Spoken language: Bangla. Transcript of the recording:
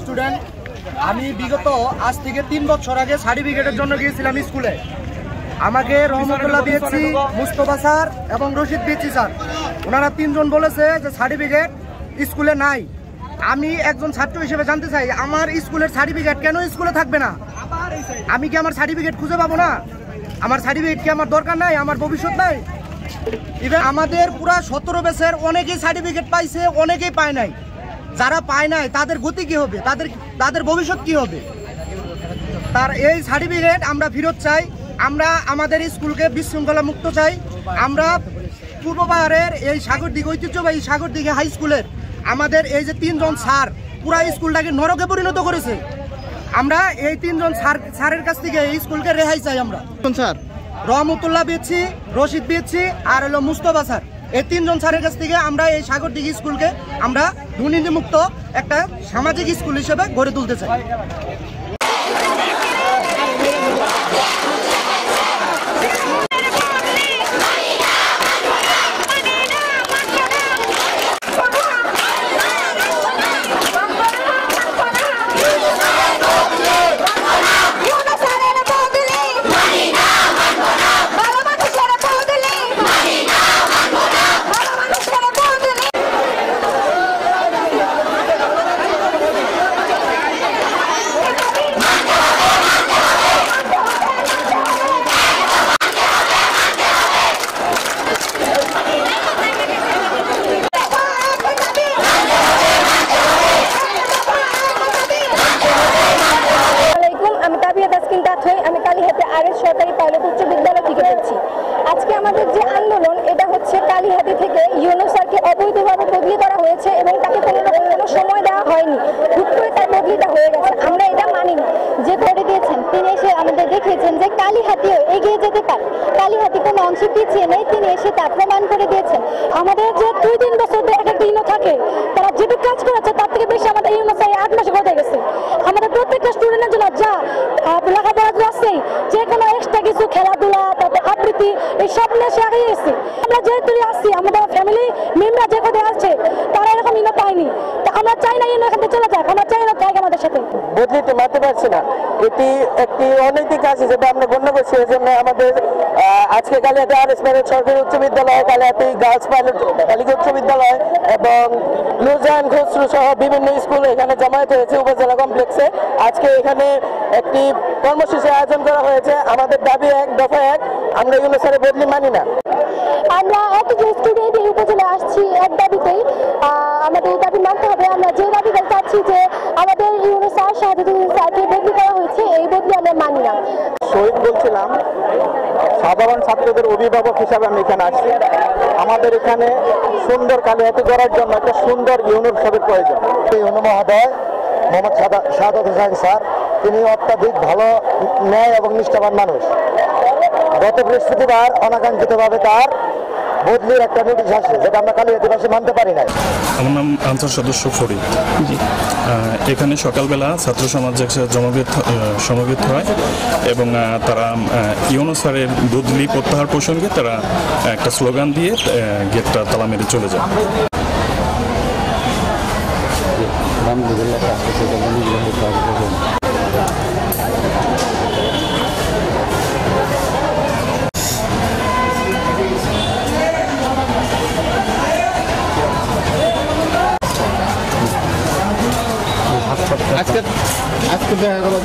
স্টুডেন্ট আমি বিগত আজ থেকে 3 বছর আগে সার্টিফিকেটের জন্য গিয়েছিলাম স্কুলে। আমাকে রহমতুল্লাহ বিএসসি, মুস্তফা স্যার এবং রশিদ বিএসসি স্যার, ওনারা 3 জন বলেছে যে সার্টিফিকেট স্কুলে নাই। আমি একজন ছাত্র হিসেবে জানতে চাই, আমার স্কুলের সার্টিফিকেট কেন স্কুলে থাকবে না? আমি কি আমার সার্টিফিকেট খুঁজে পাবো না? আমার সার্টিফিকেট কি আমার দরকার নাই? আমার ভবিষ্যৎ নাই? ইভেন আমাদের পুরা 17 ব্যাচের অনেকেই সার্টিফিকেট পাইছে, অনেকেই পায় নাই। যারা পায় নাই তাদের গতি কি হবে? তাদের ভবিষ্যৎ কি হবে? তার এই সার্টিফিকেট আমরা ফেরত চাই। আমরা আমাদের স্কুলকে বিশৃঙ্খলা মুক্ত চাই। আমরা পূর্ব পাহাড়ের এই সাগরদিঘি ঐতিহ্যবাহী সাগরদিঘি হাই স্কুলের আমাদের এই যে 3 জন স্যার পুরা স্কুলটাকে নরকে পরিণত করেছে। আমরা এই 3 জন স্যারের কাছ থেকে এই স্কুলকে রেহাই চাই। আমরা স্যার রহমতুল্লাহ বিএসসি, রশিদ বিএসসি আর হলো মুস্তফা স্যার, এই 3 জন স্যারের কাছ থেকে আমরা এই সাগরদিঘি স্কুলকে আমরা দুর্নীতিমুক্ত একটা সামাজিক স্কুল হিসেবে গড়ে তুলতে চাই। আমি কালীহাতে আরএস সরকারি পাইলট উচ্চ বিদ্যালয় থেকে বলছি। আজকে আমাদের যে আন্দোলন, এটা হচ্ছে কালীহাতি থেকে ইউনূস স্যারকে অবৈধভাবে বদলি করা হয়েছে এবং তাকে কোনো সময় দেওয়া হয়নি, হুট করে তার বদলিটা হয়ে গেছে। আমরা এটা মানি না। যে করে দিয়েছেন তিনি এসে আমাদের দেখিয়েছেন যে কালীহাতিও এগিয়ে যেতে পারে, কালীহাতি কোনো অংশ পিছিয়ে নেই, তিনি এসে তা প্রমাণ করে দিয়েছেন। আমাদের যে 2-3 বছর ধরে একটা দিনও থাকে, তারা যেটুকু কাজ করেছে তার থেকে বেশি আমাদের ইউনূস স্যার 8 মাসে হয়ে গেছে। আমাদের প্রত্যেকটা স্টুডেন্টের জন্য যা লেখাপড়া আছেই, যে কোনো এক্সট্রা কিছু খেলাধুলা, তারপর আবৃত্তি, এই সব নিয়ে সে আগে গেছে। আমরা যেহেতু আসছি, আমাদের ফ্যামিলি মেম্বার যে কোথায় আছে তারা এরকম ইনো পায়নি। তা আমরা চাই না ইনো এখান থেকে চলে যাক, আমরা চাই না থাক আমাদের সাথে। বদলিতে মারতে পারছি না, এটি একটি অনৈতিক কাজ হিসেবে আমরা গণ্য করছি। এই জন্য আমাদের আজকে কালীহাতি আরএস সরকারি উচ্চ বিদ্যালয়, কালীহাতি গার্লস পাইলট বালিকা উচ্চ বিদ্যালয় এবং লুজান খসরু সহ বিভিন্ন স্কুল এখানে জমায়েত হয়েছে উপজেলা কমপ্লেক্সে। আজকে এখানে একটি কর্মসূচি আয়োজন করা হয়েছে। আমাদের দাবি 1 দফা 1, আমরা ইউনূস স্যারের বদলি মানি না। আমরা একজন স্টুডেন্ট এই উপজেলায় আসছি এক দাবিতেই, আমাদের এই দাবি মানতে হবে। আমরা যে দাবিটা চাচ্ছি যে আমাদের ইউনূস স্যার, শাহাদুদ্দিন স্যারকে বদলি করা হয়েছে, এই বদলি আমরা মানি না। শহীদ বলছিলাম, সাধারণ ছাত্রদের অভিভাবক হিসাবে আমি এখানে আসছি। আমাদের এখানে সুন্দর কালীহাতি করার জন্য একটা সুন্দর ইউনূস স্যারের প্রয়োজন। এই মহোদয় মোহাম্মদ শাহাদাত হোসেন স্যার, তিনি অত্যাধিক ভালো, ন্যায় এবং নিষ্ঠাবান মানুষ। গত বৃহস্পতিবার অনাকাঙ্ক্ষিতভাবে তার বদলির একটা নোটিশ আসে, যেটা আমরা কালীহাতিবাসী মানতে পারি না। আমার নাম আনসার সদস্য ফরিদ। এখানে সকালবেলা ছাত্র সমাজ সমাবেত হয় এবং তারা ইউনূস স্যারের বদলি প্রত্যাহার প্রসঙ্গে তারা একটা স্লোগান দিয়ে গেটটা তালা মেরে চলে যায়। আজকে দেখা গেল